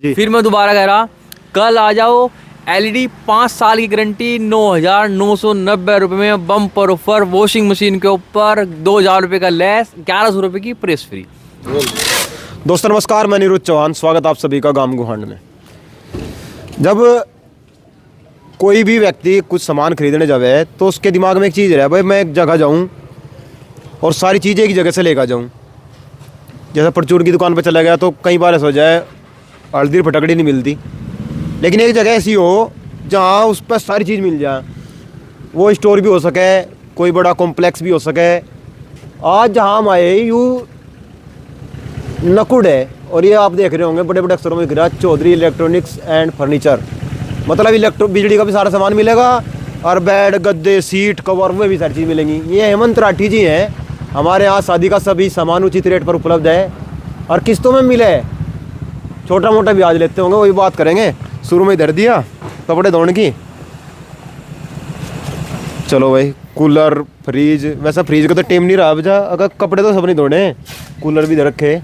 जी। फिर मैं दोबारा कह रहा, कल आ जाओ। एलईडी 5 साल की गारंटी 9,990 रुपये में बम्पर ऑफर। वॉशिंग मशीन के ऊपर 2,000 रुपये का लेस, 1,100 रुपये की प्रेस फ्री। दोस्तों नमस्कार, मैं निरुद्ध चौहान, स्वागत आप सभी का गांव गुहांड में। जब कोई भी व्यक्ति कुछ सामान खरीदने जावे तो उसके दिमाग में एक चीज़ रहे, भाई मैं एक जगह जाऊं और सारी चीज़ें एक जगह से लेकर जाऊं। जैसे परचून की दुकान पर चला गया तो कई बार ऐसा हो जाए हल्दी फटकड़ी नहीं मिलती, लेकिन एक जगह ऐसी हो जहाँ उस पर सारी चीज़ मिल जाए। वो स्टोर भी हो सके, कोई बड़ा कॉम्प्लेक्स भी हो सके। आज जहाँ हम आए यूँ नकुड़ है, और ये आप देख रहे होंगे बड़े बड़े अक्षरों में लिख रहा है चौधरी इलेक्ट्रॉनिक्स एंड फर्नीचर। मतलब बिजली का भी सारा सामान मिलेगा, और बेड गद्दे सीट कवर वो भी सारी चीज़ मिलेंगी। ये हेमंत राठी जी हैं, हमारे यहाँ शादी का सभी सामान उचित रेट पर उपलब्ध है और किस्तों में मिले। छोटा मोटा ब्याज लेते होंगे, वही बात करेंगे। शुरू में इधर दिया कपड़े धोने की। चलो भाई, कूलर फ्रिज, वैसा फ्रिज का तो टेम नहीं रहा बजा, अगर कपड़े तो सब नहीं धोने। कूलर भी इधर रखे,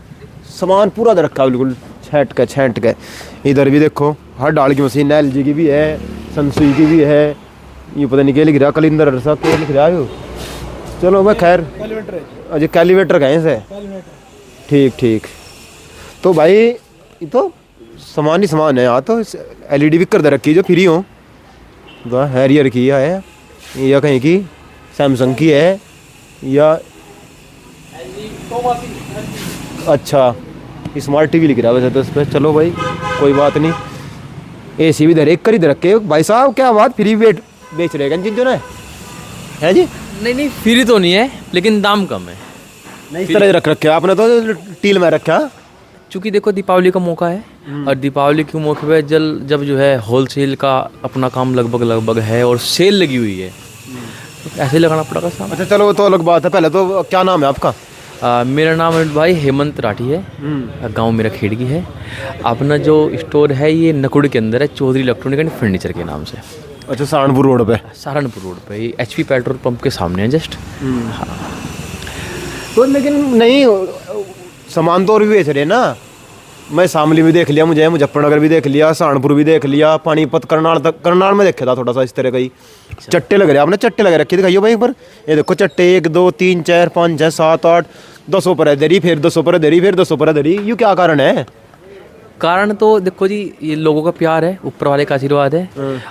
सामान पूरा इधर रखा बिल्कुल छेंट के। इधर भी देखो हर डाल की मशीन है, LG की भी है, सनसुई की भी है। ये पता नहीं क्या लिख रहा, कलिंदर सा क्या लिख रहा है। चलो मैं खैर अजय कैलिवेटर कहें से। ठीक तो भाई ये तो सामान ही सामान है। यहाँ तो LED भी कर दे रखी है जो फ्री हो। हैरियर की है या कहीं की सैमसंग की है या अच्छा स्मार्ट TV लिख रहा है वैसे तो इस पर। चलो भाई कोई बात नहीं। AC भी इधर एक कर इधर रखे। भाई साहब क्या बात, फ्री वेट बेच रहे हैं जिन जो ना है जी? नहीं फ्री तो नहीं है, लेकिन दाम कम है। नहीं इस तरह रख रखे आपने तो टील में रखा। चूँकि देखो दीपावली का मौका है, और दीपावली के मौके पे जब जो है होलसेल का अपना काम लगभग है और सेल लगी हुई है, तो ऐसे लगाना पड़ेगा सामान। अच्छा चलो वो तो अलग बात है। पहले तो क्या नाम है आपका? मेरा नाम है भाई हेमंत राठी है। गांव मेरा खेड़गी है। अपना जो स्टोर है ये नकुड़ के अंदर है, चौधरी इलेक्ट्रॉनिक एंड फर्नीचर के नाम से। अच्छा सहारनपुर रोड पे? सहारनपुर रोड पे, HP पेट्रोल पंप के सामने है जस्ट। हाँ। तो लेकिन नहीं सामान तो और भी बेच रहे हैं ना। मैं शामली भी देख लिया, मुझे मुजफ्फरनगर भी देख लिया, सहारनपुर भी देख लिया, पानीपत करनाल तक। करनाल में देखा था थोड़ा सा इस तरह का ही। चट्टे लग रहे आपने, चट्टे लगे रखे दिखाइए भाई पर। ये देखो चट्टे 1 2 3 4 5 6 7 8 10 ऊपर है दरी, फिर 10 ऊपर है दरी, फिर 10 ऊपर है दरी। ये क्या कारण है? कारण तो देखो जी, ये लोगों का प्यार है, ऊपर वाले का आशीर्वाद है।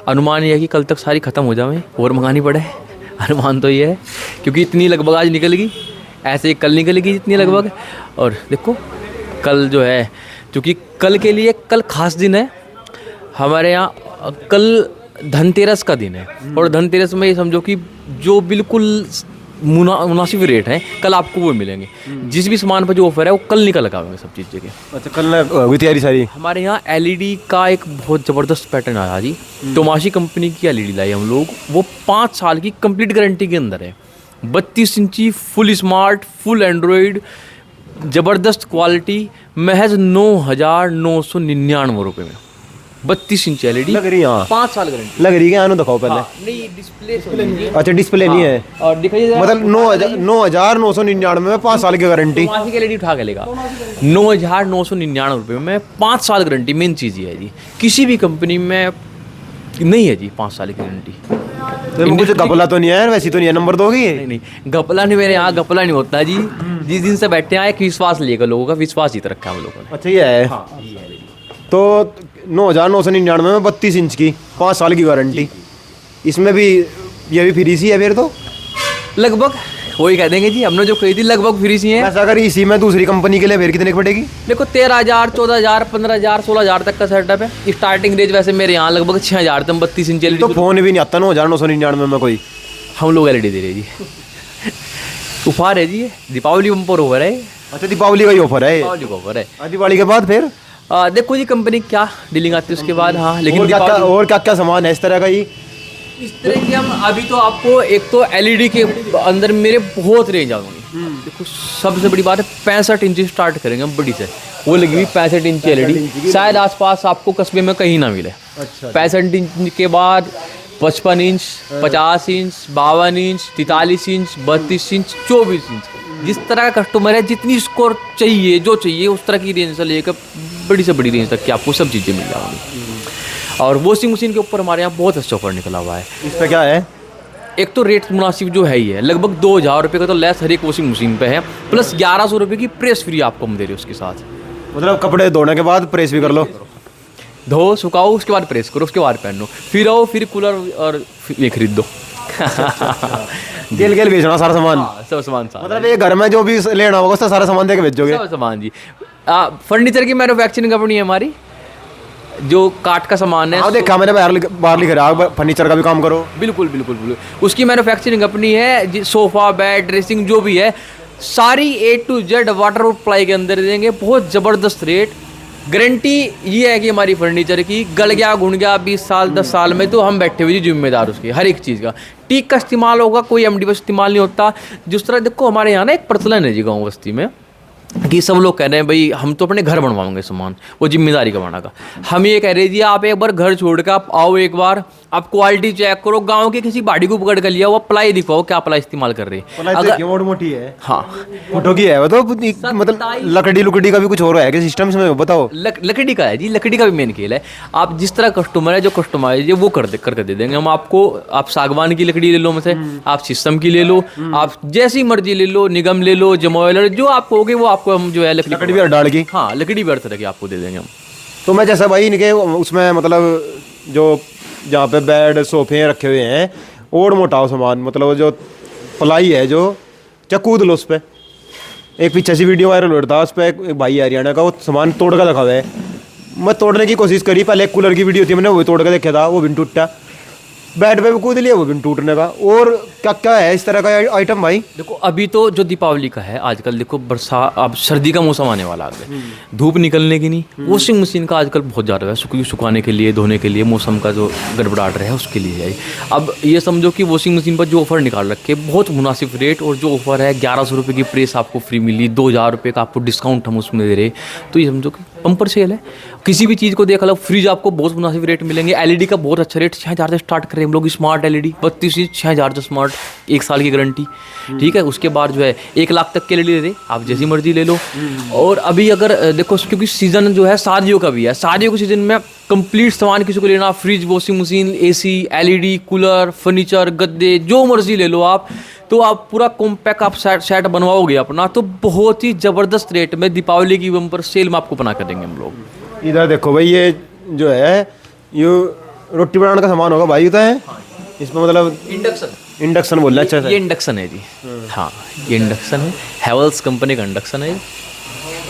अनुमान ये है कि कल तक सारी खत्म हो जाए और मंगानी पड़े। अनुमान तो ये है, क्योंकि इतनी लगभग आज निकलेगी, ऐसे ही कल निकलेगी जितनी लगभग। और देखो कल जो है, क्योंकि कल के लिए कल खास दिन है हमारे यहाँ। कल धनतेरस का दिन है, और धनतेरस में ये समझो कि जो बिल्कुल मुनासिब रेट है कल आपको वो मिलेंगे। जिस भी सामान पर जो ऑफर है वो कल निकल लगाएंगे सब चीज़ जगह। अच्छा कल हुई तैयारी सारी। हमारे यहाँ LED का एक बहुत ज़बरदस्त पैटर्न आया जी। तोमाशी कंपनी की LED लाई हम लोग, वो 5 साल की कंप्लीट गारंटी के अंदर है। 32 इंची फुल स्मार्ट फुल एंड्रॉयड, ज़बरदस्त क्वालिटी, महज 9,999 रुपये में 32 इंच LED लग रही है। 5 साल गारंटी लग रही है। आनो दिखाओ पहले। नहीं डिस्प्ले। अच्छा डिस्प्ले नहीं है। और दिखाइए मतलब 9,999 में 5 साल की गारंटी। तोमाशी की LED उठा के लेगा 9,999 रुपये में 5 साल गारंटी। मेन चीज़ ये है जी, किसी भी कंपनी में नहीं है जी 5 साल की गारंटी। मुझे घपला तो नहीं है, वैसी तो नहीं है, नंबर दोगी? नहीं घपला नहीं, मेरे यहाँ घपला नहीं होता जी। जिस दिन से बैठे हैं एक विश्वास लेकर, लोगों का विश्वास जीत रखा है हम लोगों ने। अच्छा ये है। हाँ, तो 9,999 में 32 इंच की 5 साल की गारंटी। इसमें भी ये भी फ्री सी है फिर तो? लगभग वही कह देंगे जी, हमने जो खरीदी लगभग फ्री सी है। ऐसा अगर इसी में दूसरी कंपनी के लिए फिर कितने की पड़ेगी? देखो 13,000 14,000 15,000 16,000 तक का सेटअप है। स्टार्टिंग रेंज वैसे मेरे यहाँ लगभग 6,000 तक 32 इंच LED। तो फोन भी नहीं आता 9,999 में कोई। हम लोग LED दे रहे जी। उपहार है जी, ये दीपावली बम्पर ऑफर है। अच्छा दीपावली का ही ऑफर है? दीपावली का ऑफर है। दिवाली के बाद फिर देखो जी कंपनी क्या डीलिंग आती है उसके बाद। हाँ लेकिन और क्या सामान है इस तरह का ही? इस तरह की हम अभी तो आपको एक तो LED के अंदर मेरे बहुत रेंज आ गई। देखो सबसे बड़ी बात है 65 इंच स्टार्ट करेंगे हम बड़ी से, वो लगी हुई 65 इंच LED। शायद आसपास आपको कस्बे में कहीं ना मिले। 65 इंच के बाद 55 inch, 50 inch, 52 inch, 43 inch, 32 inch, 24 inch जिस तरह का कस्टमर है, जितनी स्कोर चाहिए, जो चाहिए उस तरह की रेंज से लेकर बड़ी से बड़ी रेंज तक की आपको सब चीज़ें मिल जाएंगी। और वॉशिंग मशीन के ऊपर हमारे यहाँ बहुत अच्छा ऑफर निकला हुआ है। इस पर क्या है? एक तो रेट मुनासिब जो है ही है, लगभग 2000 रुपये का तो लेस हर एक वॉशिंग मशीन पे है, प्लस 1100 रुपये की प्रेस फ्री आपको हम दे रहे हैं उसके साथ। मतलब कपड़े धोने के बाद प्रेस भी कर लो, धो सुखाओ, उसके बाद प्रेस करो, उसके बाद पहनो, फिर आओ फिर कूलर और ये खरीद दो। तेल बेचना सारा सामान? हाँ, सब सामान सारा, मतलब ये घर में जो भी लेना होगा उसका सारा सामान दे के बेचोगे? सब सामान जी। फर्नीचर की मैन्युफैक्चरिंग कंपनी है हमारी, जो काठ का सामान है। हाँ देखा मैंने, बाहर लिख रहा है फर्नीचर का भी काम करो। बिल्कुल बिल्कुल बिल्कुल, उसकी मैन्युफैक्चरिंग कंपनी है। सोफा, बेड, ड्रेसिंग जो भी है सारी A to Z waterproof ply के अंदर देंगे, बहुत ज़बरदस्त रेट। गारंटी ये है कि हमारी फर्नीचर की गल गया घुन गया 20 साल 10 साल में तो हम बैठे हुए जी जिम्मेदार उसकी हर एक चीज़ का। टीक का इस्तेमाल होगा, कोई MDF इस्तेमाल नहीं होता। जिस तरह देखो हमारे यहाँ ना एक प्रचलन है जी गाँव बस्ती में कि सब लोग कह रहे हैं भाई हम तो अपने घर बनवाएंगे सामान, वो जिम्मेदारी का बनाना का। हम ये कह रहे जी आप एक बार घर छोड़ कर आप आओ, एक बार आप क्वालिटी चेक करो, गांव के किसी बाड़ी को पकड़ कर लिया वो प्लाई दिखाओ क्या प्लाई इस्तेमाल कर रहे हैं। अगर मोटी है, हाँ फुटो की है वो तो, मतलब लकड़ी का भी कुछ और है कि सिस्टम इसमें बताओ? लकड़ी का है जी, लकड़ी का भी मेन खेल है। आप जिस तरह कस्टमर है जो कस्टमाइज है वो करके दे देंगे हम आपको। आप सागवान की लकड़ी ले लो मुझसे, आप शीशम की ले लो, आप जैसी मर्जी ले लो, निगम ले लो, जमोइलर जो आप कहोगे वो आपको हम जो है लकड़ी भी डाल की, हाँ लकड़ी भी हर तरह की आपको दे देंगे हम। तो मैं जैसा भाई इनके उसमें मतलब जो जहाँ पे बेड सोफे रखे हुए हैं और मोटाओ सामान, मतलब जो प्लाई है जो कूद लो उस पर। एक पीछे से वीडियो वायरल हो रहा था, उस पर एक भाई हरियाणा का वो सामान तोड़ का दिखा हुआ है। मैं तोड़ने की कोशिश करी, पहले एक कूलर की वीडियो थी, मैंने वो तोड़ के देखा था, वो भी टूटा। बेड पे भी कूद लिया, वो भी टूटने का। और क्या क्या है इस तरह का आइटम भाई? देखो अभी तो जो दीपावली का है आजकल, देखो बरसात अब सर्दी का मौसम आने वाला है, धूप निकलने की नहीं, वॉशिंग मशीन का आजकल बहुत ज़्यादा है, सुखाने के लिए, धोने के लिए, मौसम का जो गड़बड़ाहट रहा है उसके लिए है। अब ये समझो कि वॉशिंग मशीन पर जो ऑफर निकाल रखे बहुत मुनासिब रेट, और जो ऑफर है 1100 रुपये की प्रेस आपको फ्री मिली, 2000 रुपये का आपको डिस्काउंट हम उसमें दे रहे, तो ये समझो कि बम्पर सेल है। किसी भी चीज़ को देख लो, फ्रिज आपको बहुत मुनासिब रेट मिलेंगे। LED का बहुत अच्छा रेट 6000 से स्टार्ट करें हम लोग, स्मार्ट LED 32 इंच 6000 से स्मार्ट, 1 साल की गारंटी, ठीक है। उसके बाद जो है 1 लाख तक के LED दे दे, आप जैसी मर्जी ले लो। और अभी अगर देखो क्योंकि सीज़न जो है शादियों का भी है, शादियों के सीज़न में कंप्लीट सामान किसी को लेना, fridge, washing machine, AC, LED, cooler, furniture, गद्दे, जो मर्जी ले लो आप, तो आप पूरा कॉम्पैक्ट आप सेट बनवाओगे अपना तो बहुत ही ज़बरदस्त रेट में दीपावली की बम्पर सेल में आपको बना कर देंगे हम लोग। इधर देखो भाई, ये जो है ये रोटी बनाने का सामान होगा भाई, होता है इसमें, मतलब इंडक्शन बोल रहे हैं। अच्छा ये इंडक्शन है जी, हाँ ये इंडक्शन है, हैवेल्स कंपनी का इंडक्शन है।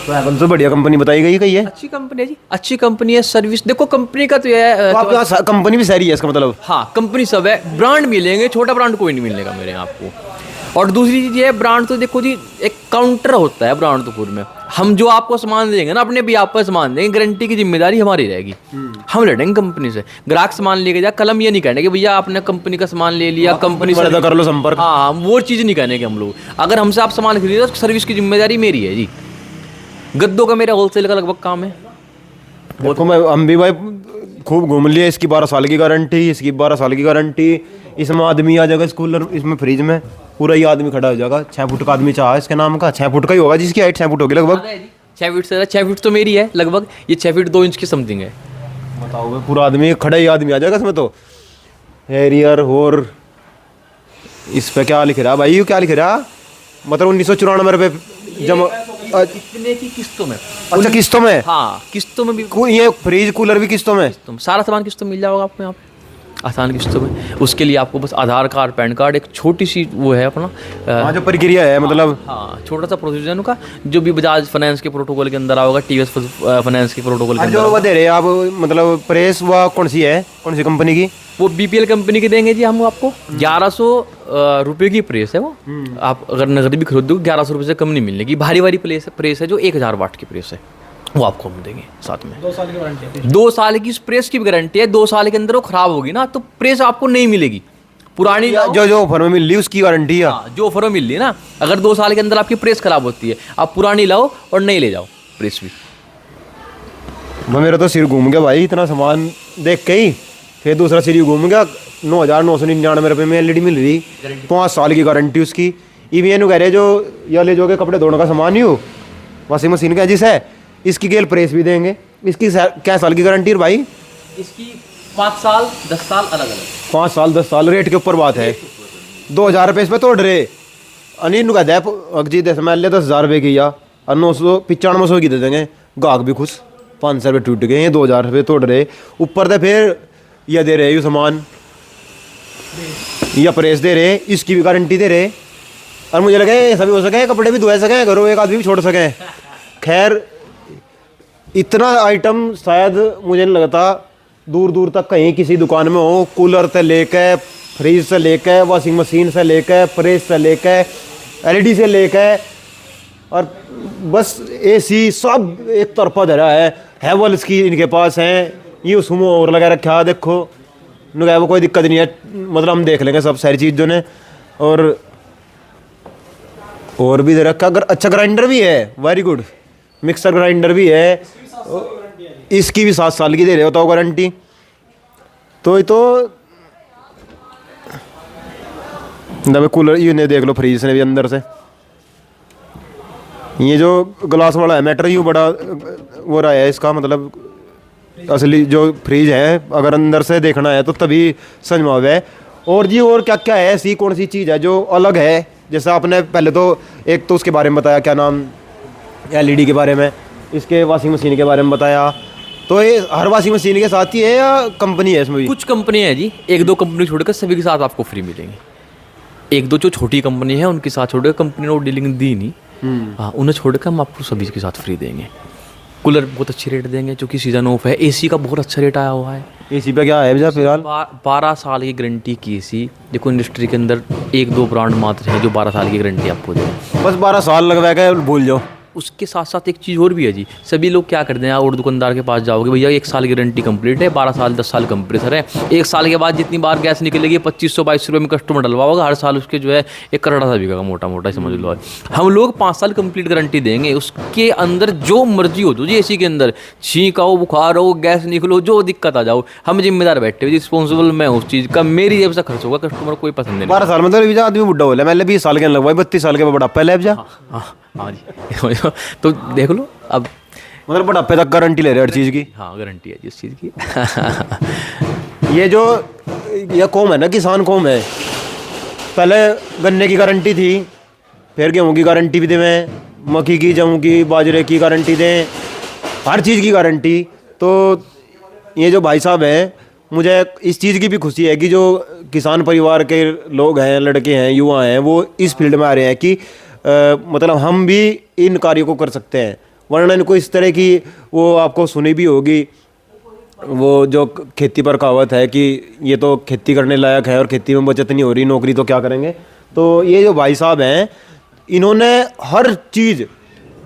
तो हैवेल्स से बढ़िया कंपनी बताई गई कही है, अच्छी कंपनी है जी, अच्छी कंपनी है। सर्विस देखो कंपनी का तो ये है, तो आपके यहाँ कंपनी भी सारी है इसका मतलब? हाँ कंपनी सब है, ब्रांड मिलेंगे, छोटा ब्रांड कोई नहीं मिलेगा मेरे यहाँ आपको। और दूसरी चीज़ ये है, ब्रांड तो देखो जी एक काउंटर होता है ब्रांडपुर में, हम जो आपको सामान देंगे ना अपने भी आपको सामान देंगे, गारंटी की जिम्मेदारी हमारी रहेगी। हम लड़ेंगे कंपनी से, ग्राहक सामान लेके जा, कलम ये नहीं कहने कि भैया आपने कंपनी का सामान ले लिया, कंपनी से कर लो संपर्क, हाँ वो चीज़ नहीं कहने के हम लोग। अगर हमसे आप सामान खरीदे तो सर्विस की जिम्मेदारी मेरी है जी। गद्दों का मेरा होलसेल का लगभग काम है। देखो मैं हम भी भाई खूब घूम लिया, इसकी 12 साल की गारंटी, इसकी 12 साल की गारंटी, इसमें आदमी आ जाएगा, इस कूलर इसमें फ्रिज में पूरा ही आदमी खड़ा हो जाएगा। 6 फुट का आदमी चाह इसके नाम का, 6 फुट का ही होगा, जिसकी हाइट 6 फुट होगी लगभग। 6 फीट से 6 फीट तो मेरी है लगभग, ये 6 फीट 2 इंच की समथिंग है। बताओ भाई, पूरा आदमी खड़ा ही आदमी आ जाएगा इसमें तो। हैरियर और इस पे क्या लिख रहा भाई, क्या लिख रहा, मतलब 1994 रुपये जमा कितने की किस्तों में? अच्छा किस्तों में? हाँ किस्तों में भी, ये फ्रिज कूलर भी किस्तों में? सारा सामान किस्तों में मिल जाएगा आपको यहाँ पे, आसान किस्तों में। उसके लिए आपको बस आधार कार्ड, पैन कार्ड, एक छोटी सी वो है अपना जो प्रक्रिया है, मतलब हाँ छोटा सा प्रोसीजर उनका, जो भी बजाज फाइनेंस के प्रोटोकॉल के अंदर आओगा, TVS फाइनेंस के प्रोटोकॉल के अंदर। जो वो दे रहे आप मतलब प्रेस वो कौन सी है, कौन सी कंपनी की? वो BPL कंपनी की देंगे जी हम आपको। 1100 रुपये की प्रेस है वो, आप अगर नगद भी खरीदोगे 1100 रुपये से कम नहीं मिलेगी। भारी वाली प्रेस है जो 1000 वाट की प्रेस है, वो आपको हम देंगे साथ में। 2 साल की वारंटी है। 2 साल की इस प्रेस की भी गारंटी है। 2 साल के अंदर वो खराब होगी ना तो प्रेस आपको नहीं मिलेगी। पुरानी जो ऑफर में मिल रही उसकी गारंटी है। हाँ, जो ऑफर में मिल रही है ना, अगर 2 साल के अंदर आपकी प्रेस खराब होती है, आप पुरानी लाओ और नई ले जाओ प्रेस भी। मेरा तो सिर घूम गया भाई, इतना सामान देख के ही। फिर दूसरा सिर घूम गया, 9,999 रुपये में LED मिल रही, 5 साल की गारंटी उसकी, इवन ये कह रहे जो या ले जाओगे कपड़े धोने का सामान ही हो, वॉशिंग मशीन का जिस है, इसकी गेल प्रेस भी देंगे। इसकी क्या साल की गारंटी है भाई? इसकी 5 साल 10 साल अलग अलग। 5 साल 10 साल रेट के ऊपर बात है। 2000 रुपये इस पर तोड़ रहे अनिल का दैप अगजी दस मैं ले 10,000 रुपये की या 995 की दे देंगे, गाहक भी खुश। 500 रुपये टूट गए, 2000 रुपये तोड़ रहे, ऊपर से फिर यह दे रहे यू सामान या प्रेस दे रहे, इसकी भी गारंटी दे रहे। और मुझे लगा ये सभी हो सके, कपड़े भी धोए सकें, घरों एक आदमी भी छोड़ सकें। खैर इतना आइटम शायद मुझे नहीं लगता दूर दूर तक कहीं किसी दुकान में हो। कूलर से लेकर, फ्रिज से लेकर, वॉशिंग मशीन से लेकर, प्रेस से लेकर, एलईडी से लेकर, और बस एसी सब एक तरफा धरा है। हैवल्स की इनके पास हैं, ये सुमो और लगा रखा है, देखो उन्होंने वो कोई दिक्कत नहीं है, मतलब हम देख लेंगे सब सारी चीज़ जो ने। और भी दे रखा, अगर अच्छा ग्राइंडर भी है, वेरी गुड, मिक्सर ग्राइंडर भी है, इसकी भी 7 साल की दे रहे हो तो गारंटी। तो ये तो दबे कूलर ये नहीं देख लो, फ्रीज ने भी अंदर से ये जो ग्लास वाला है मैटर यूँ बड़ा वो रहा है, इसका मतलब असली जो फ्रीज है अगर अंदर से देखना है तो तभी समझ में आवे। और जी और क्या क्या है, ऐसी कौन सी चीज़ है जो अलग है? जैसे आपने पहले तो एक तो उसके बारे में बताया, क्या नाम, एलईडी के बारे में, इसके वॉशिंग मशीन के बारे में बताया। तो ये हर वॉशिंग मशीन के साथ ही है या कंपनी है इसमें भी? कुछ कंपनी है जी, 1-2 कंपनी छोड़कर सभी के साथ आपको फ्री मिलेंगे। 1-2 जो छोटी कंपनी है उनके साथ छोड़कर, कंपनी ने वो डीलिंग दी नहीं, हाँ उन्हें छोड़कर हम आपको सभी के साथ फ्री देंगे। कूलर बहुत अच्छे रेट देंगे क्योंकि सीज़न ऑफ है। एसी का बहुत अच्छा रेट आया हुआ है। एसी पे क्या है भैया फिलहाल? 12 साल की गारंटी की एसी। देखो इंडस्ट्री के अंदर 1-2 ब्रांड मात्र है जो 12 साल की गारंटी आपको दें। बस 12 साल लगवा के भूल जाओ। उसके साथ साथ एक चीज़ और भी है जी, सभी लोग क्या करते हैं, और दुकानदार के पास जाओगे, भैया 1 साल की गारंटी कंप्लीट है, 12 साल 10 साल कंप्रेसर है, 1 साल के बाद जितनी बार गैस निकलेगी 2500-2200 रुपये में कस्टमर डलवाओगा, हर साल उसके जो है 1 करोड़ सा बिकेगा, मोटा मोटा समझ लो। हम लोग 5 साल कंप्लीट गारंटी देंगे, उसके अंदर जो मर्जी हो जो जी, एसी के अंदर छींक आओ, बुखार हो, गैस निकलो, जो दिक्कत आ जाओ, हम जिम्मेदार बैठे हुए, रिस्पॉन्सिबल मैं उस चीज़ का, मेरी जेब से खर्च होगा, कस्टमर कोई पसंद नहीं। 12 साल में तो आदमी बुढ़ा हो गया, मैंने 20 साल के लगवाई, 32 साल के बुढ़ापा ले जा। हाँ जी तो देख लो अब, मतलब बुढ़ापे तक गारंटी ले रहे हर चीज़ की। हाँ गारंटी है जिस चीज़ की। ये जो यह कौम है ना, किसान कौम है, पहले गन्ने की गारंटी थी, फिर गेहूँ की गारंटी भी दें, मक्की की, जौ की, बाजरे की गारंटी दें, हर चीज़ की गारंटी। तो ये जो भाई साहब हैं, मुझे इस चीज़ की भी खुशी है कि जो किसान परिवार के लोग हैं, लड़के हैं, युवा हैं, वो इस फील्ड में आ रहे हैं कि मतलब हम भी इन कार्यों को कर सकते हैं। वरना इनको इस तरह की वो आपको सुनी भी होगी, वो जो खेती पर कहावत है कि ये तो खेती करने लायक है और खेती में बचत नहीं हो रही, नौकरी तो क्या करेंगे। तो ये जो भाई साहब हैं, इन्होंने हर चीज़,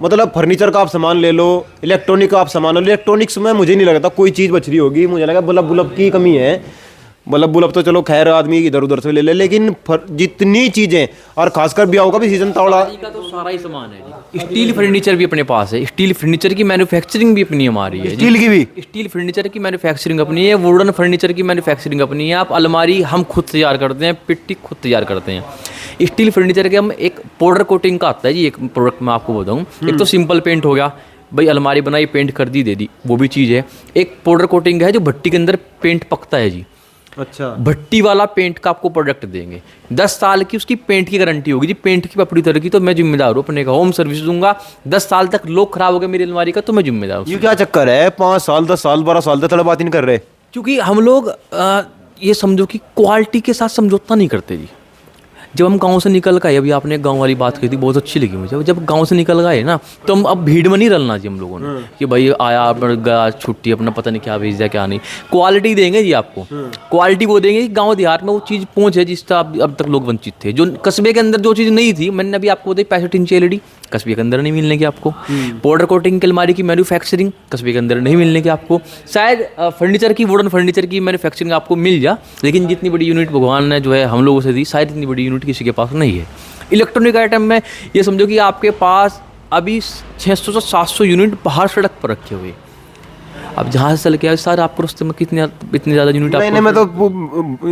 मतलब फर्नीचर का आप सामान ले लो, इलेक्ट्रॉनिक का आप सामान लो। इलेक्ट्रॉनिक्स में मुझे नहीं लगता कोई चीज़ बच रही होगी, मुझे लगा बल्ब की कमी है। बल्ब तो चलो खैर आदमी इधर उधर से ले, लेकिन जितनी चीज़ें, और खासकर ब्याह का भी सीजन तावड़ा का तो सारा ही सामान है जी। स्टील फर्नीचर भी अपने पास है, स्टील फर्नीचर की मैन्युफैक्चरिंग भी अपनी हमारी है। स्टील की भी, स्टील फर्नीचर की मैन्युफैक्चरिंग अपनी है, वुडन फर्नीचर की मैन्युफैक्चरिंग अपनी है। आप अलमारी हम खुद तैयार करते हैं, पिट्टी खुद तैयार करते हैं। स्टील फर्नीचर के हम एक पाउडर कोटिंग का आता है जी, एक प्रोडक्ट मैं आपको बताऊँ। एक तो सिंपल पेंट हो गया, भाई अलमारी बनाई, पेंट कर दी, दे दी, वो भी चीज़ है। एक पाउडर कोटिंग है जो भट्टी के अंदर पेंट पकता है जी। अच्छा, भट्टी वाला पेंट का आपको प्रोडक्ट देंगे, 10 साल की उसकी पेंट की गारंटी होगी जी। पेंट की पपड़ी तरह की तो मैं जिम्मेदार हूँ, अपने का होम सर्विस दूंगा। 10 साल तक लोग खराब हो गए मेरी अलमारी का तो मैं जिम्मेदार हूँ। ये क्या चक्कर है? 5 साल 10 साल 12 साल तक बात ही नहीं कर रहे, क्योंकि हम लोग ये समझो कि क्वालिटी के साथ समझौता नहीं करते जी। जब हम गांव से निकल गए, अभी आपने गांव वाली बात कही थी, बहुत अच्छी लगी मुझे। जब गांव से निकल गए ना, तो हम अब भीड़ में नहीं रलना जी हम लोगों ने कि भाई आया गया छुट्टी, अपना पता नहीं क्या भेज दिया क्या नहीं। क्वालिटी देंगे जी आपको, क्वालिटी वो देंगे कि गांव देहात में वो चीज़ पहुंचे जिससे अब तक लोग वंचित थे। जो कस्बे के अंदर जो चीज़ नहीं थी, मैंने अभी आपको बताई 65 इंच एलईडी, कस्बे के अंदर नहीं मिलने की आपको। पाउडर कोटिंग की अलमारी की मैन्युफैक्चरिंग कस्बे के अंदर नहीं मिलने की आपको। शायद फर्नीचर की, वुडन फर्नीचर की मैन्युफैक्चरिंग आपको मिल जा, लेकिन जितनी बड़ी यूनिट भगवान ने जो है हम लोगों से दी, शायद इतनी बड़ी यूनिट किसी के पास नहीं है। इलेक्ट्रॉनिक आइटम में ये समझो कि आपके पास अभी 600 से 700 यूनिट बाहर सड़क पर रखे हुए। अब जहाँ से चल के आए सर, आपको रास्ते में इतनी ज़्यादा यूनिट नहीं, मैं तो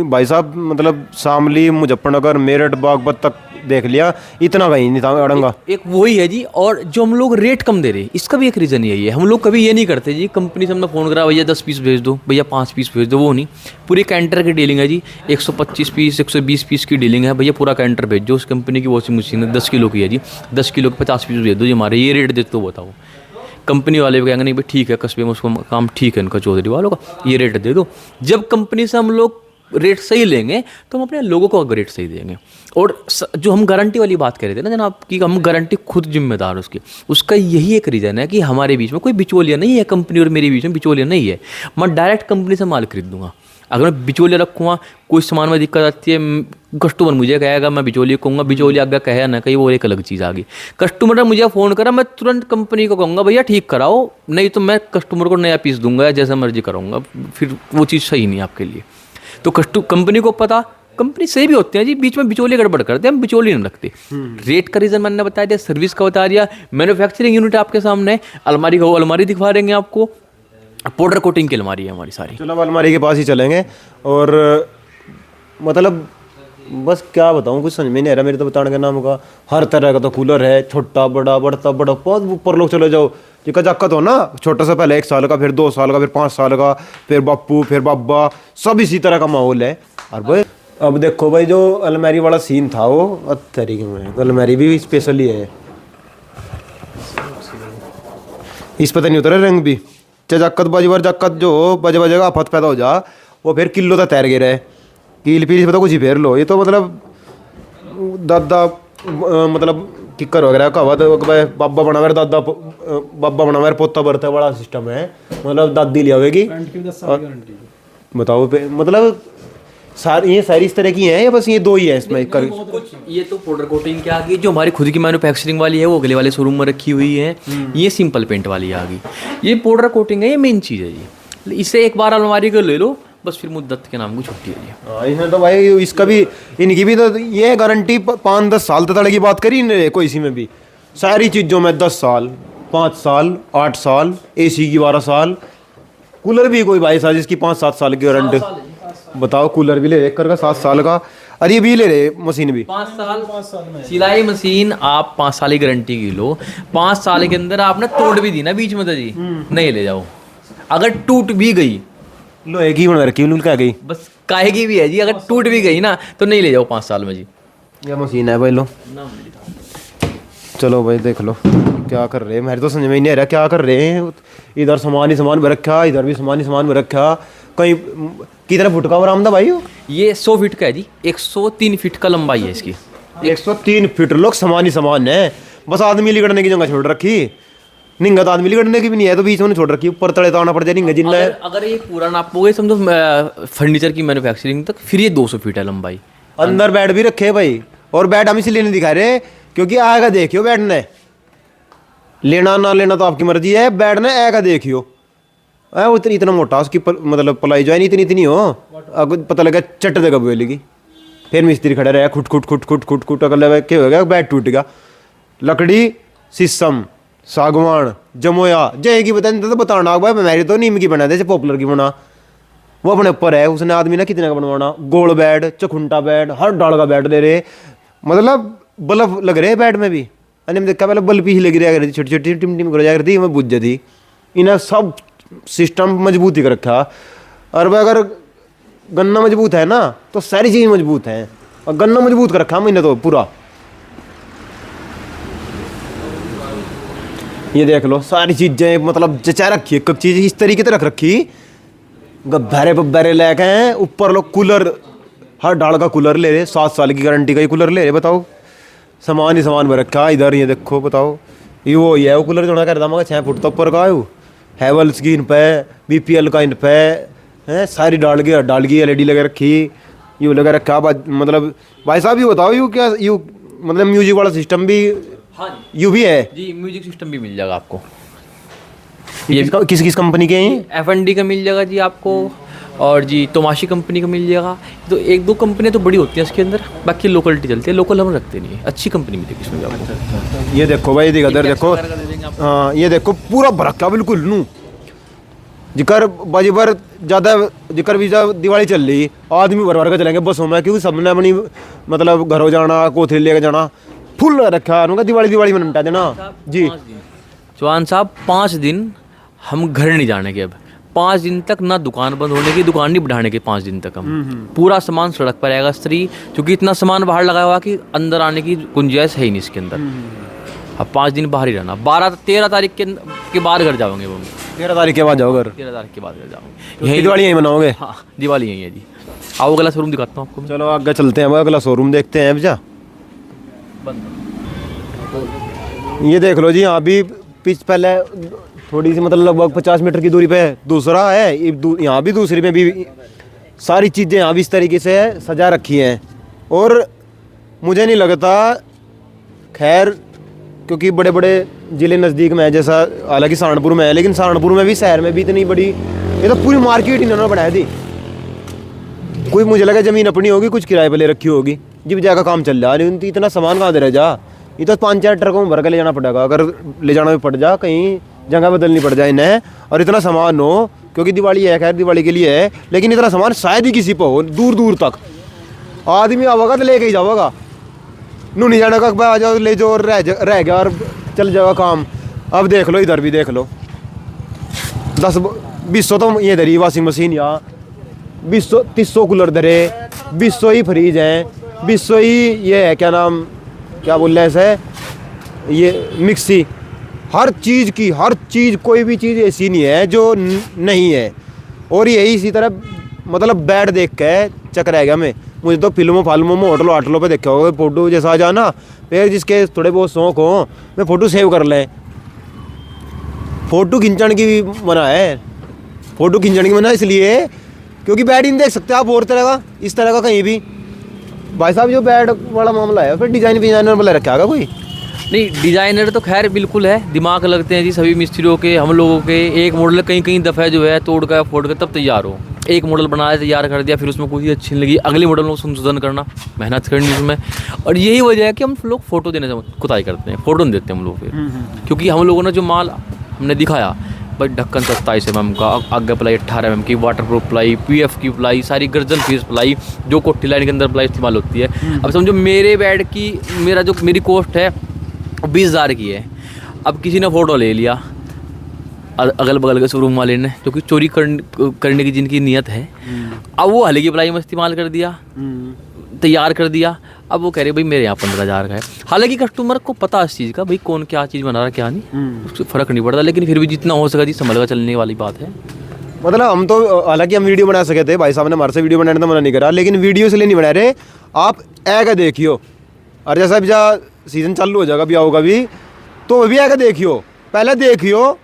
भाई साहब मतलब शामली, मुजफ्फरनगर, मेरठ, बागपत तक देख लिया, इतना कहीं नहीं था अड़ंगा। एक वही है जी, और जो हम लोग रेट कम दे रहे हैं इसका भी एक रीज़न यही है। हम लोग कभी ये नहीं करते जी कंपनी से हमने फ़ोन करा भैया 10 पीस भेज दो, भैया 5 पीस भेज दो, वो नहीं। पूरी कैंटर की डीलिंग है जी, 125 पीस 120 पीस की डीलिंग है, भैया पूरा कैंटर भेज दो। उस कंपनी की वॉशिंग मशीन है 10 किलो की है जी, 10 किलो के 50 पीस भेज दो जी, हमारे ये रेट देते तो बताओ। कंपनी वाले भी कहेंगे नहीं भाई ठीक है, कस्बे में उसको काम ठीक है इनका चौधरी वालों का, ये रेट दे दो। जब कंपनी से हम लोग रेट सही लेंगे तो हम अपने लोगों को रेट सही देंगे। और जो हम गारंटी वाली बात कर रहे थे ना जनाब कि हम गारंटी खुद जिम्मेदार उसकी, उसका यही एक रीज़न है कि हमारे बीच में कोई बिचौलिया नहीं है, कंपनी और मेरे बीच में बिचौलिया नहीं है। मैं डायरेक्ट कंपनी से माल खरीद दूंगा। अगर मैं बिचौलिया रखूँगा, कोई सामान में दिक्कत आती है, कस्टमर मुझे कहेगा, मैं बिचौलिया कहूँगा, बिचौलिया आगे कहे ना कहीं, वो एक अलग चीज़ आ गई। कस्टमर ने मुझे फ़ोन करा, मैं तुरंत कंपनी को कहूँगा भैया ठीक कराओ, नहीं तो मैं कस्टमर को नया पीस दूंगा या जैसा मर्जी कराऊंगा, फिर वो चीज़ सही नहीं आपके लिए। तो कंपनी को पता, कंपनी सही भी होते हैं जी, बीच में बिचौलिए गड़बड़ करते हैं, हम बिचौलिए नहीं रखते। रेट का रीज़न मैंने बता दिया, सर्विस का बता दिया, मैन्युफैक्चरिंग यूनिट आपके सामने है, अलमारी का अलमारी दिखा देंगे आपको, पाउडर कोटिंग की अलमारी है हमारी सारी। चलो अब अलमारी के पास ही चलेंगे। और मतलब बस क्या बताऊँ, कुछ समझ में नहीं आ रहा मेरे तो बताने का नाम का। हर तरह का तो कूलर है, छोटा बड़ा, बढ़ता बड़ा, बहुत ऊपर लोग चले जाओ जी का जाकत हो ना, छोटा सा पहले 1 साल का, फिर 2 साल का, फिर 5 साल का, फिर बापू, फिर बाबा, सब इसी तरह का माहौल है। और भाई अब देखो भाई, जो अलमारी वाला सीन था वो तरीके में, तो अलमारी भी स्पेशल ही है, इस पता नहीं उतरा रंग भी, चाहे जाकत बाजीवर जाकत जो बजे बजेगा आफत पैदा हो जा, वो फिर किलो तक तैर गिरा है, कील पीली पता कुछ ही फेर लो। ये तो मतलब दादा मतलब किक्कर वगैरह का बाबा बना हुआ दादा, बाबा बना हुआ पोता बरता बड़ा सिस्टम है, मतलब दादी ले आवेगी। बताओ मतलब ये सारी इस तरह की हैं या बस ये 2 ही है इसमें कर? ये तो पाउडर कोटिंग की आ गई, जो हमारी खुद की मैन्युफैक्चरिंग वाली है वो अगले वाले शोरूम में रखी हुई है। ये सिंपल पेंट वाली आ गई, ये पाउडर कोटिंग है, ये मेन चीज़ है जी। इसे एक बार अलमारी को ले लो बस, फिर मुद्दत के नाम को छुट्टी है जी। हाँ, इसमें तो भाई इसका भी, इनकी भी तो ये गारंटी 5-10 साल तक की बात करी इन्हें, कोई इसी में भी सारी चीज़ों में 10 साल, 5 साल, 8 साल, AC की 12 साल, कूलर भी कोई भाई साहब जिसकी 5-7 साल की वारंटी। बताओ, कूलर भी ले रहे का 7 साल का, अरे ये भी ले रहे मशीन भी 5 साल में सिलाई मशीन, आप 5 साल की गारंटी की लो। 5 साल के अंदर आपने तोड़ भी दी ना बीच में तो जी नहीं ले जाओ। अगर टूट भी गई, लोहे की बना रखी क्या गई, बस काहे की भी है जी, अगर टूट भी गई ना तो नहीं ले जाओ 5 साल में जी। ये मशीन है भाई, लो चलो भाई देख लो क्या कर रहे हैं, मेरे तो समझ में नहीं आ रहा क्या कर रहे हैं। इधर सामान ही सामान में रखा, इधर भी सामान ही सामान में रखा, कहीं कितने फुट का बरामदा भाई? ये 100 फीट का है जी, 103 फीट का लंबाई है इसकी। 103 फीट लोग सामान ही सामान है, बस आदमी लिगड़ने की जगह छोड़ रखी, निंगा तो आदमी लिगड़ने की भी नहीं है, तो बीच में छोड़ रखी, ऊपर तले तो आना पड़ जाए निंगा जितना है। अगर ये पूरा नापोगे समझो फर्नीचर की मैन्युफैक्चरिंग तक, फिर ये 200 फीट है लंबाई। अंदर बेड भी रखे भाई, और बेड हम इसलिए नहीं दिखा रहे क्योंकि आएगा देखियो बेड ने, लेना ना लेना तो आपकी मर्जी है, बेड ने आएगा देखियो उतनी इतना मोटा उसकी मतलब पलाई जो है नहीं इतनी हो, अगर पता लगा चट देगा बोलेगी, फिर मिस्त्री खड़ा रहा खुट खुट खुट खुट खुट खुट, अगर क्या हो गया बेड टूट गया। लकड़ी शीशम सागवान जमोया जय बता तो बताना भाई, मेरी तो नीम की बना दे पॉपुलर की बना, वो अपने ऊपर है, उसने आदमी ना कितने का बनवाना। गोल बेड, चखुंटा बेड, हर डाल का बेड ले रहे, मतलब बल्ब लग रहे बेड में भी। मैंने देखा पहले बल्ब ही लगी रहा करती, छोटी छोटी टिम टिम कर जाया करती, मैं बुझ जाती। इन्हें सब सिस्टम मजबूत ही कर रखा। और भाई अगर गन्ना मजबूत है ना तो सारी चीज़ मजबूत है, और गन्ना मजबूत कर रखा मैंने तो पूरा। ये देख लो सारी चीज़ें मतलब जचा रखी है, कब चीज़ इस तरीके से रख रखी, गब्बारे बब्बारे लेके हैं ऊपर। लोग कूलर, हर डाल का कूलर ले रहे, 7 साल की गारंटी का ही कूलर ले रहे। बताओ सामान ही सामान में रखा। इधर ये देखो, बताओ ये वो ही है वो कूलर जोड़ा कर मगर 6 फुट तो ऊपर का है, हैवल्स की इन पे, BPL का इन पे है, सारी डाल की LED लगा रखी, यू लगा रखा। मतलब भाई साहब ये बताओ यू क्या, यू मतलब म्यूजिक वाला सिस्टम भी? हाँ यू भी है जी, म्यूजिक सिस्टम भी मिल जाएगा आपको। ये किस किस कंपनी के हैं? FND का मिल जाएगा जी आपको, और जी तोमाशी कंपनी का मिल जाएगा। तो 1-2 कंपनियाँ तो बड़ी होती हैं इसके अंदर, बाकी लोकलिटी चलती है, लोकल हम रखते नहीं है। अच्छी कंपनी मिलेगी इसमें आपको। ये देखो भाई, इधर देखो, हाँ ये देखो पूरा भरक्का बिल्कुल नू, जिकर बाजी पर ज़्यादा जिकर भी जब दिवाली चल रही आदमी भर भर के चलेंगे बसों में, क्योंकि सबने अपनी मतलब घरों जाना, कोथली लेके जाना, फुल रखा उनका दिवाली दिवाली में निपटा देना जी। चौहान साहब 5 दिन हम घर नहीं जाने के, अब 5 दिन तक ना दुकान बंद होने की, दुकान नहीं बढ़ाने की 5 दिन तक हम पूरा सामान सड़क पर रहेगा स्त्री, क्योंकि इतना सामान बाहर लगा हुआ कि अंदर आने की गुंजाइश है ही नहीं इसके अंदर। अब 5 दिन बाहर ही रहना, 13 तारीख के बाद घर जाओगे वो। 13 तारीख के बाद जाओ घर? 13 तारीख के बाद घर जाओगे। यही दिवाली यहीं मनाओगे? हाँ दिवाली यही है जी। आओ अगला शोरूम दिखाता हूँ आपको। चलो आगे चलते हैं, अगला शोरूम देखते हैं भैया। ये देख लो जी, यहाँ भी पिच पहले थोड़ी सी मतलब लगभग 50 मीटर की दूरी पे दूसरा है, यहाँ भी दूसरी में भी सारी चीज़ें यहाँ भी इस तरीके से सजा रखी हैं। और मुझे नहीं लगता, खैर क्योंकि बड़े बड़े ज़िले नज़दीक में है, जैसा हालांकि सहारनपुर में है, लेकिन सहारनपुर में भी शहर में भी इतनी बड़ी, ये तो पूरी मार्केट इन्होंने बनाई थी। कोई मुझे लगा ज़मीन अपनी होगी, कुछ किराए पे ले रखी होगी, जब जाकर काम चल रहा है। इतना सामान कहाँ दे रहे जा, ये तो 5-4 ट्रकों में भर के ले जाना पड़ेगा, अगर ले जाना भी पड़ जा, कहीं जगह बदलनी पड़ जाए इन्हें, और इतना सामान हो, क्योंकि दिवाली है, खैर दिवाली के लिए है, लेकिन इतना सामान शायद ही किसी पर हो। दूर दूर तक आदमी आवेगा तो लेके ही जाओगा, नू नहीं जाने का आ जाओ ले जाओ, रह गया और चल जाएगा काम। अब देख लो, इधर भी देख लो, 10-20 तो ये धरी वॉशिंग मशीन, यहाँ 20-30 कूलर धरे, 20 ही फ्रिज हैं, 20 ही ये है क्या नाम, क्या बोल रहे हैं इसे, ये मिक्सी। हर चीज़ की हर चीज़, कोई भी चीज़ ऐसी नहीं है जो नहीं है। और यही इसी तरह मतलब बेड देख के चक रह गया मैं, मुझे तो फिल्मों में होटलों पे देखा होगा, फ़ोटो जैसा आ जाना, फिर जिसके थोड़े बहुत शौक हो मैं फ़ोटो सेव कर लें। फ़ोटो खिंचण की भी मना है, फ़ोटो खिंचण की मना इसलिए क्योंकि बेड ही नहीं देख सकते आप और तरह का, इस तरह का कहीं भी। भाई साहब जो बेड वाला मामला है, फिर डिज़ाइनर वाला रखा होगा कोई? नहीं डिज़ाइनर तो खैर बिल्कुल है, दिमाग लगते हैं जी सभी मिस्त्रियों के, हम लोगों के। एक मॉडल कहीं दफ़ा जो है तोड़ कर फोड़ कर तब तैयार हो, एक मॉडल बनाया तैयार कर दिया, फिर उसमें कोई अच्छी नहीं लगी, अगले मॉडल में संशोधन करना, मेहनत करनी उसमें। और यही वजह है कि हम लोग फ़ोटो देने से कुताई करते हैं, फ़ोटो नहीं देते हम लोग फिर, क्योंकि हम लोगों ने जो माल हमने दिखाया भाई, ढक्कन 27 mm का, आगे प्लाई 18 mm की, वाटर प्रूफ प्लाई, PF की प्लाई, सारी गर्जन फीस प्लाई, जो कोठी लाइन के अंदर प्लाई इस्तेमाल होती है। अब समझो मेरे बेड की मेरी कॉस्ट है 20,000 की है। अब किसी ने फ़ोटो ले लिया अगल बगल के शोरूम वाले ने, जो कि चोरी करने की जिनकी नीयत है, अब वो हल्की प्लाई में इस्तेमाल कर दिया, तैयार कर दिया। अब वो कह रहे भाई मेरे यहाँ 15,000 का है। हालांकि कस्टमर को पता इस चीज़ का, भाई कौन क्या चीज़ बना रहा क्या नहीं, उससे फ़र्क नहीं पड़ता, लेकिन फिर भी जितना हो सका जी संभल कर चलने वाली बात है। मतलब हम तो हालांकि हम वीडियो बना सके थे, भाई साहब ने हमारे से वीडियो बनाने तो मना नहीं करा, लेकिन वीडियो इसलिए नहीं बना रहे, आप आएगा देखियो, और जैसा भी सीज़न चालू हो जाएगा भी आओगा भी, तो भी आएगा देखियो, पहले देखियो।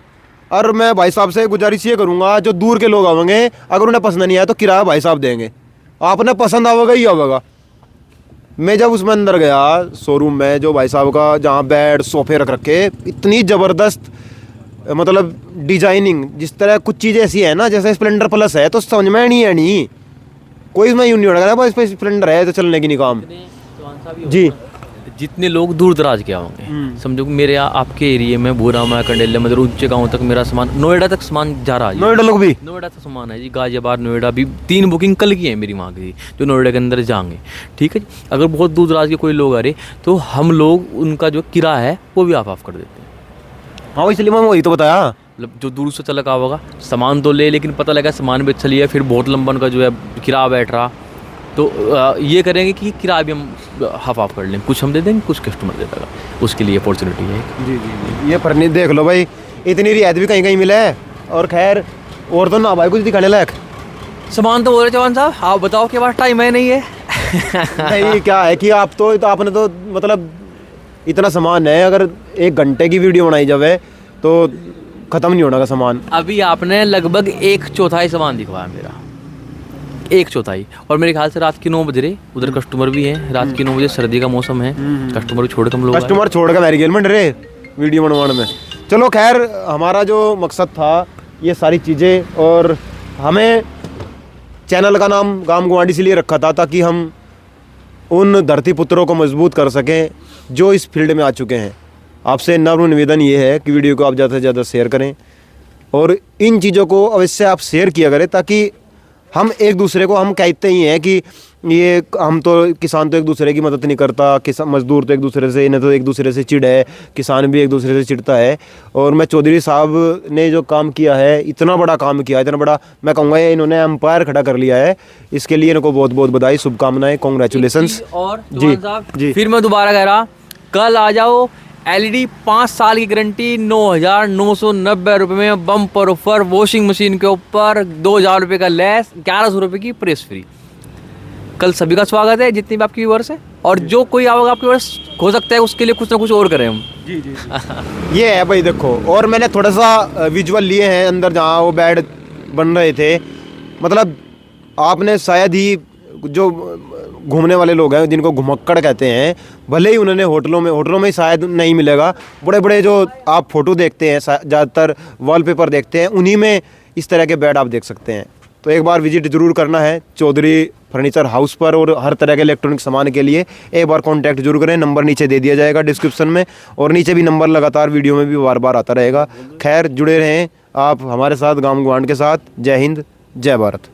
और मैं भाई साहब से गुजारिश ये करूँगा, जो दूर के लोग आवेंगे, अगर उन्हें पसंद नहीं आया तो किराया भाई साहब देंगे, आपने पसंद आवेगा ही आवेगा। मैं जब उसमें अंदर गया शोरूम में, जो भाई साहब का जहाँ बेड सोफे रख रखे, इतनी ज़बरदस्त मतलब डिजाइनिंग, जिस तरह कुछ चीज़ें ऐसी है ना, जैसे स्प्लेंडर प्लस है तो समझ में नहीं है, नहीं कोई इसमें यूँ नहीं होगा ना, बस इस पर स्प्लेंडर है तो चलने की नहीं काम जी। जितने लोग दूर दराज के आओगे, समझो कि मेरे यहाँ आपके एरिया में बुरामा कंडेला मतलब ऊंचे गाँव तक मेरा सामान, नोएडा तक सामान जा रहा है। नोएडा लोग भी, नोएडा तक सामान है जी, गाजियाबाद नोएडा भी 3 बुकिंग कल की है मेरी वहाँ की, जो नोएडा के अंदर जाएंगे। ठीक है जी, अगर बहुत दूर दराज के कोई लोग आ रहे तो हम लोग उनका जो किराया है वो भी ऑफ कर देते हैं। हाँ इसलिए मैं वही तो बताया, मतलब जो दूर से चला होगा सामान तो ले, लेकिन पता लगा सामान भी अच्छा लिया, फिर बहुत लंबा उनका जो है किराया बैठ रहा, तो ये करेंगे कि किराया भी हम हाफ ऑफ कर लें, कुछ हम दे देंगे, कुछ कस्टमर दे देगा, उसके लिए अपॉर्चुनिटी है। जी जी, ये फर्नीचर देख लो भाई, इतनी रियायत भी कहीं कहीं मिले है। और खैर और तो ना भाई कुछ दिखाने लायक सामान तो हो रहे चौहान साहब, आप बताओ के पास टाइम है नहीं है? नहीं क्या है कि आप तो आपने तो मतलब इतना सामान है, अगर 1 घंटे की वीडियो बनाई जाए तो ख़त्म नहीं होना का सामान। अभी आपने लगभग 1/4 सामान दिखवाया मेरा, 1/4, और मेरे ख्याल से रात के 9 बज रहे, उधर कस्टमर भी हैं, रात के 9 बजे, सर्दी का मौसम है, कस्टमर छोड़ के हम लोग, कस्टमर छोड़ कर मेरी गेलमेंट रहे वीडियो बनवाने में। चलो खैर, हमारा जो मकसद था ये सारी चीज़ें, और हमें चैनल का नाम गाम गुवाहाटी इसलिए रखा था ताकि हम उन धरती पुत्रों को मजबूत कर सकें जो इस फील्ड में आ चुके हैं। आपसे नम्र निवेदन ये है कि वीडियो को आप ज़्यादा से ज़्यादा शेयर करें, और इन चीज़ों को अवश्य आप शेयर किया करें, ताकि हम एक दूसरे को, हम कहते ही हैं कि ये हम तो किसान तो एक दूसरे की मदद नहीं करता, किसान मजदूर तो एक दूसरे से, इन्हें तो एक दूसरे से चिढ़ है, किसान भी एक दूसरे से चिढ़ता है। और मैं चौधरी साहब ने जो काम किया है, इतना बड़ा काम किया है, इतना बड़ा, मैं कहूँगा ये इन्होंने एम्पायर खड़ा कर लिया है, इसके लिए इनको बहुत बहुत बधाई, शुभकामनाएं, कॉन्ग्रेचुलेसन्स। और जी जी, फिर मैं दोबारा कह रहा, कल आ जाओ, LED 5 साल की गारंटी 9,990 रुपये में, बम्पर ऑफर, वॉशिंग मशीन के ऊपर 2,000 रुपये का लेस, 1,100 रुपये की प्रेस फ्री। कल सभी का स्वागत है, जितनी भी आपकी व्यूअर्स है, और जो कोई आओगे आपके व्यूअर्स हो सकता है उसके लिए कुछ ना कुछ और करें हम। जी जी ये है भाई देखो। और मैंने थोड़ा सा विजुअल लिए हैं अंदर जहाँ वो बेड बन रहे थे, मतलब आपने शायद ही, जो घूमने वाले लोग हैं जिनको घुमक्कड़ कहते हैं, भले ही उन्होंने होटलों में ही शायद नहीं मिलेगा, बड़े बड़े जो आप फोटो देखते हैं, ज़्यादातर वॉलपेपर देखते हैं, उन्हीं में इस तरह के बेड आप देख सकते हैं। तो एक बार विजिट ज़रूर करना है चौधरी फर्नीचर हाउस पर, और हर तरह के इलेक्ट्रॉनिक सामान के लिए एक बार कांटेक्ट जरूर करें। नंबर नीचे दे दिया जाएगा डिस्क्रिप्शन में, और नीचे भी नंबर लगातार वीडियो में भी बार बार आता रहेगा। खैर जुड़े रहें आप हमारे साथ, गाम गुहांड के साथ। जय हिंद, जय भारत।